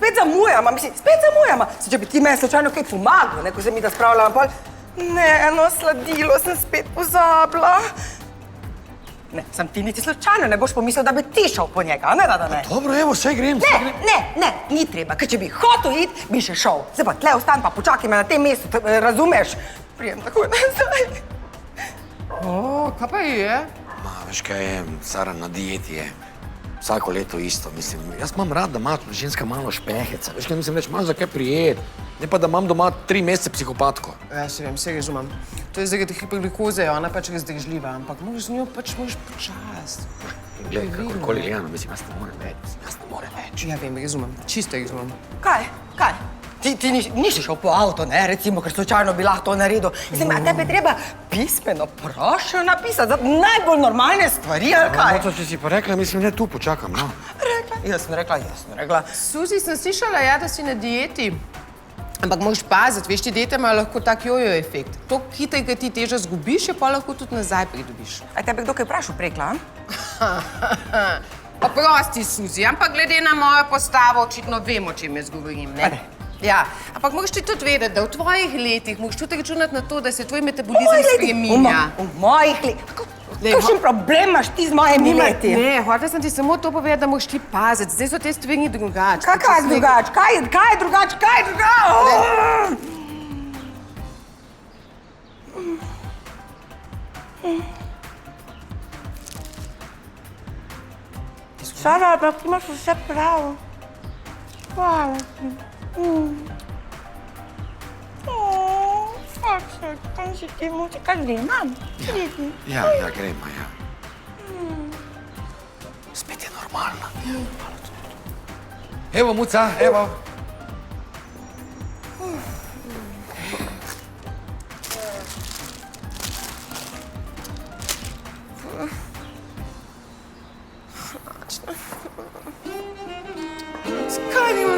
spet zamujamo, mislim, spet zamujamo. Če bi ti meni slučajno kaj pomagal, ne, ko se mi da spravljala pol. Ne, eno sladilo sem spet pozabila. Ne, sam ti niti slučajno ne boš pomislil, da bi ti šel po njega, ne, da ne? Dobro, evo, saj grem. Ne, ni treba, ker če bi hotel iti, bi še šel. Zdaj pa tle ostan pa počakaj me na tem mestu, razumeš? Prijem takoj nazaj. O, kaj pa je? Ma, veš kaj je, Sara, na dieti je. Vsako leto isto, mislim. Jaz imam rad, da ima ženska malo špeheca. Veš kaj, mislim, reč, malo za kaj prijet. Ne pa, da imam doma 3 mesece psihopatko. Ja, se vem, se razumem. To je zaradi hiperglikoze, ona pač razdražljiva, ampak moraš z njo pač počast. Glej, kakorkoli gledano, mislim, jaz ne morem več. Ja, vem, razumem, čisto razumem. Kaj? Ti nisi šel po avto, ne, recimo, ker slučajno bi lahko to naredil. Mislim, a tebi treba pismeno prošel napisati za najbolj normalne stvari, ali kaj? No, če si pa rekla, mislim, ne, tu počakam, no. Jaz sem rekla. Suzi, sem slišala, ja, da si na dieti. Ampak moraš paziti, veš, ti diete imajo lahko tak jojo efekt. To hitro, ki ti težo zgubiš, je pa lahko tudi nazaj pridobiš. A tebe kdo kaj vprašal prekla, Oprosti, Suzi, ampak glede na mojo postavo očitno vem, o čem jaz govorim, ne? Ja, ampak moraš ti tudi vedeti, da v tvojih letih moraš tudi računati na to, da se tvoj metabolizem spreminja. V mojih letih? Kakšen problem imaš ti z mojimi leti? Ne, hotela sem ti samo to povedati, da moraš ti paziti. Zdaj so te stvari drugače. Kaj je drugače? Kaj je drugače? Sara, ampak ti imaš vse prav. Hvala ti. Fak se, kam si ti muči, kaj grem, Ja, gremo, ja. Spet je normalna. Evo, muca, evo. Kaj nima